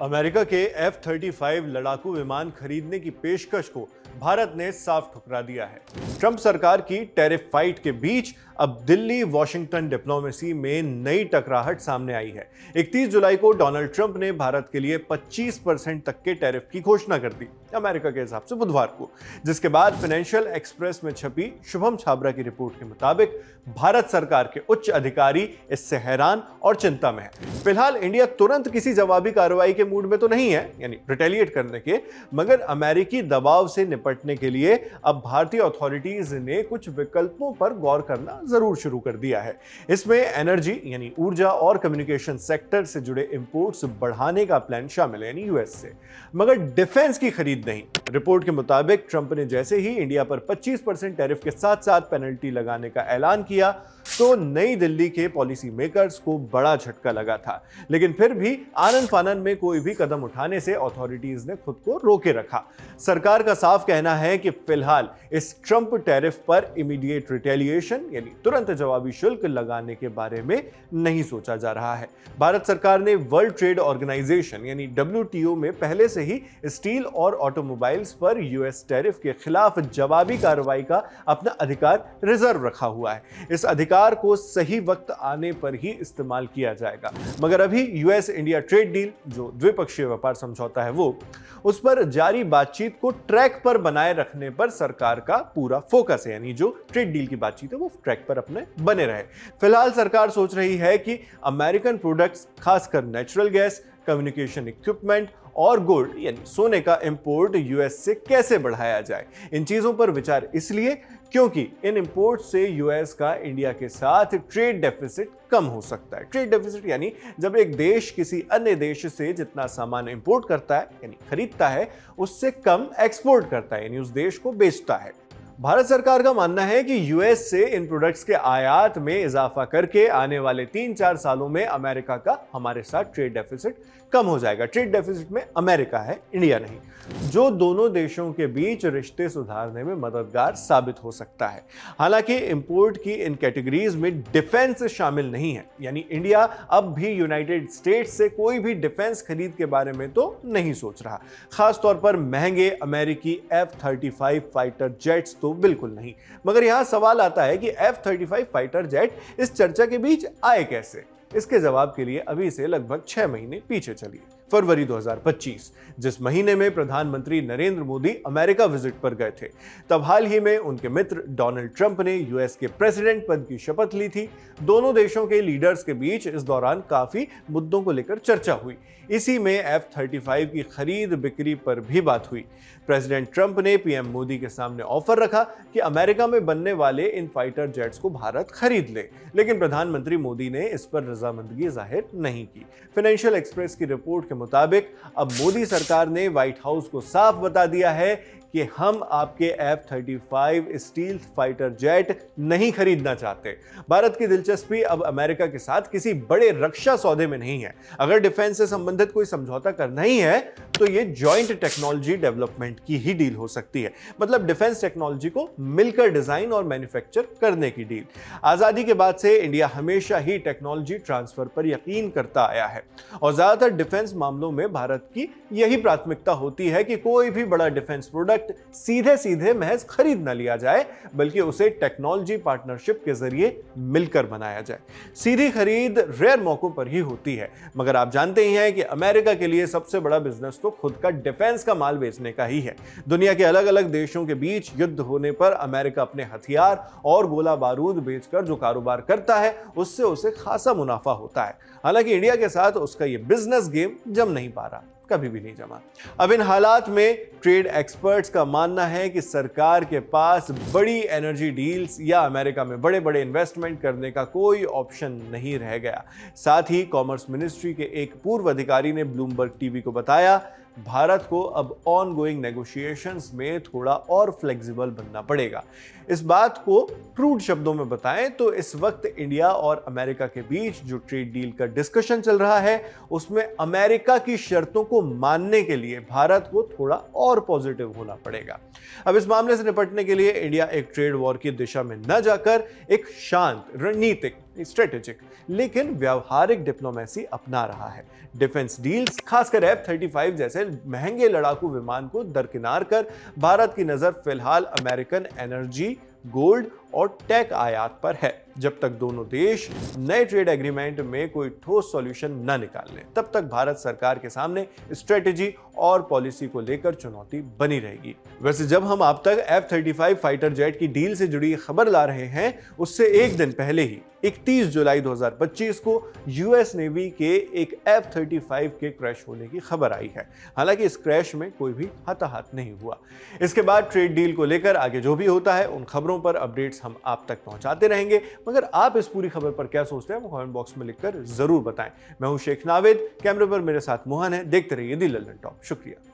America के F-35 लड़ाकू विमान खरीदने की पेशकश को भारत ने साफ ठुकरा दिया है। ट्रंप सरकार की टैरिफ फाइट के बीच अब दिल्ली वॉशिंगटन डिप्लोमेसी में नई टकराहट सामने आई है। 31 जुलाई को डोनाल्ड ट्रंप ने भारत के लिए 25% तक के टैरिफ की घोषणा कर दी, अमेरिका के हिसाब से बुधवार को, जिसके बाद फाइनेंशियल एक्सप्रेस में छपी शुभम छाबरा की रिपोर्ट के मुताबिक भारत सरकार के उच्च अधिकारी इससे हैरान और चिंता में है। फिलहाल इंडिया तुरंत किसी जवाबी कार्रवाई के मूड में तो नहीं है, यानी रिटेलिएट करने के, मगर अमेरिकी दबाव से निपटने के लिए अब भारतीय अथॉरिटीज ने कुछ विकल्पों पर गौर करना जरूर शुरू कर दिया है। इसमें एनर्जी यानी ऊर्जा और कम्युनिकेशन सेक्टर से जुड़े इंपोर्ट्स बढ़ाने का प्लान शामिल है, यानी यूएस से, मगर डिफेंस की खरीद नहीं। रिपोर्ट के मुताबिक ट्रंप ने जैसे ही इंडिया पर 25% टैरिफ के साथ साथ पेनल्टी लगाने का ऐलान किया तो नई दिल्ली के पॉलिसी मेकर्स को बड़ा झटका लगा था, लेकिन फिर भी आनन फानन में कोई भी कदम उठाने से अथॉरिटीज ने खुद को रोके रखा। सरकार का साफ कहना है कि फिलहाल इस ट्रंप टैरिफ पर इमीडिएट रिटेलिएशन यानी तुरंत जवाबी शुल्क लगाने के बारे में नहीं सोचा जा रहा है। भारत सरकार ने वर्ल्ड ट्रेड ऑर्गेनाइजेशन यानी WTO में पहले से ही स्टील और ऑटोमोबाइल्स पर यूएस टैरिफ के खिलाफ जवाबी कार्रवाई का अपना अधिकार रिजर्व रखा हुआ है। इस अधिकार को सही वक्त आने पर ही इस्तेमाल किया जाएगा, मगर अभी यूएस इंडिया ट्रेड डील जो द्विपक्षीय व्यापार समझौता है वो उस पर जारी बातचीत को ट्रैक पर बनाए रखने पर सरकार का पूरा फोकस है, यानी जो ट्रेड डील की बातचीत है वो ट्रैक पर अपने बने रहे। फिलहाल सरकार सोच रही है कि अमेरिकन प्रोडक्ट्स खासकर नेचुरल गैस, कम्युनिकेशन इक्विपमेंट और गोल्ड यानी सोने का इंपोर्ट यूएस से कैसे बढ़ाया जाए। इन चीजों पर विचार इसलिए क्योंकि इन इंपोर्ट से यूएस का इंडिया के साथ ट्रेड डेफिसिट कम हो सकता है। ट्रेड डेफिसिट यानी जब एक देश किसी अन्य देश से जितना सामान इंपोर्ट करता है यानी खरीदता है उससे कम एक्सपोर्ट करता है यानी उस देश को बेचता है। भारत सरकार का मानना है कि यूएस से इन प्रोडक्ट्स के आयात में इजाफा करके आने वाले 3-4 सालों में अमेरिका का हमारे साथ ट्रेड डेफिसिट कम हो जाएगा। ट्रेड डेफिसिट में अमेरिका है, इंडिया नहीं, जो दोनों देशों के बीच रिश्ते सुधारने में मददगार साबित हो सकता है। हालांकि इंपोर्ट की इन कैटेगरीज में डिफेंस शामिल नहीं है, यानी इंडिया अब भी यूनाइटेड स्टेट्स से कोई भी डिफेंस खरीद के बारे में तो नहीं सोच रहा, खासतौर पर महंगे अमेरिकी F-35 फाइटर जेट्स तो बिल्कुल नहीं। मगर यहां सवाल आता है कि F-35 फाइटर जेट इस चर्चा के बीच आए कैसे। इसके जवाब के लिए अभी से लगभग 6 महीने पीछे चलिए। फरवरी 2025, जिस महीने में प्रधानमंत्री नरेंद्र मोदी अमेरिका विजिट पर गए थे, तब हाल ही में उनके मित्र डोनाल्ड ट्रंप ने यूएस के प्रेसिडेंट पद की शपथ ली थी। दोनों देशों के लीडर्स के बीच इस दौरान काफी मुद्दों को लेकर चर्चा हुई। इसी में F-35 की खरीद बिक्री पर भी बात हुई। प्रेसिडेंट ट्रंप ने पीएम मोदी के सामने ऑफर रखा कि अमेरिका में बनने वाले इन फाइटर जेट्स को भारत खरीद ले, लेकिन प्रधानमंत्री मोदी ने इस पर रजामंदगी जाहिर नहीं की। फाइनेंशियल एक्सप्रेस की रिपोर्ट के मुताबिक अब मोदी सरकार ने व्हाइट हाउस को साफ बता दिया है कि हम आपके F-35 स्टील फाइटर जेट नहीं खरीदना चाहते। भारत की दिलचस्पी अब अमेरिका के साथ किसी बड़े रक्षा सौदे में नहीं है। अगर डिफेंस से संबंधित कोई समझौता करना ही है तो ये जॉइंट टेक्नोलॉजी डेवलपमेंट की ही डील हो सकती है, मतलब डिफेंस टेक्नोलॉजी को मिलकर डिजाइन और मैन्युफैक्चर करने की डील। आजादी के बाद से इंडिया हमेशा ही टेक्नोलॉजी ट्रांसफर पर यकीन करता आया है और ज्यादातर डिफेंस मामलों में भारत की यही प्राथमिकता होती है कि कोई भी बड़ा डिफेंस प्रोडक्ट सीधे सीधे महज खरीद न लिया जाए, बल्कि उसे टेक्नोलॉजी पार्टनरशिप के जरिए मिलकर बनाया जाए। सीधी खरीद रेयर मौकों पर ही होती है, मगर आप जानते ही हैं कि अमेरिका के लिए सबसे बड़ा बिजनेस तो खुद का डिफेंस का माल बेचने का ही है। दुनिया के अलग अलग देशों के बीच युद्ध होने पर अमेरिका अपने हथियार और गोला बारूद बेचकर जो कारोबार करता है उससे उसे खासा मुनाफा होता है। हालांकि इंडिया के साथ उसका ये बिजनेस गेम जम नहीं पा रहा, कभी भी नहीं जमा। अब इन हालात में ट्रेड एक्सपर्ट्स का मानना है कि सरकार के पास बड़ी एनर्जी डील्स या अमेरिका में बड़े बड़े इन्वेस्टमेंट करने का कोई ऑप्शन नहीं रह गया। साथ ही कॉमर्स मिनिस्ट्री के एक पूर्व अधिकारी ने ब्लूमबर्ग टीवी को बताया, भारत को अब ऑनगोइंग नेगोशिएशंस में थोड़ा और फ्लेक्सिबल बनना पड़ेगा। इस बात को क्रूड शब्दों में बताएं तो इस वक्त इंडिया और अमेरिका के बीच जो ट्रेड डील का डिस्कशन चल रहा है उसमें अमेरिका की शर्तों को मानने के लिए भारत को थोड़ा और पॉजिटिव होना पड़ेगा। अब इस मामले से निपटने के लिए इंडिया एक ट्रेड वॉर की दिशा में न जाकर एक शांत रणनीतिक स्ट्रेटेजिक लेकिन व्यावहारिक डिप्लोमेसी अपना रहा है। डिफेंस डील्स, खासकर F-35 जैसे महंगे लड़ाकू विमान को दरकिनार कर भारत की नजर फिलहाल अमेरिकन एनर्जी, गोल्ड और टेक आयात पर है। जब तक दोनों देश नए ट्रेड एग्रीमेंट में कोई ठोस सॉल्यूशन न निकाल लें, तब तक भारत सरकार के सामने स्ट्रेटेजी और पॉलिसी को लेकर चुनौती बनी रहेगी। वैसे जब हम आप तक F-35 फाइटर जेट की डील से जुड़ी खबर ला रहे हैं, उससे एक दिन पहले ही 31 जुलाई 2025 को यूएस नेवी के एक F-35 के क्रैश होने की खबर आई है। हालांकि इस क्रैश में कोई भी हताहत नहीं हुआ। इसके बाद ट्रेड डील को लेकर आगे जो भी होता है, उन खबरों पर अपडेट्स हम आप तक पहुंचाते रहेंगे। मगर आप इस पूरी खबर पर क्या सोचते हैं, वो कमेंट बॉक्स में लिखकर जरूर बताएं। मैं हूं शेख नावेद, कैमरे पर मेरे साथ मोहन है। देखते रहिए दी लल्लन टॉप। शुक्रिया।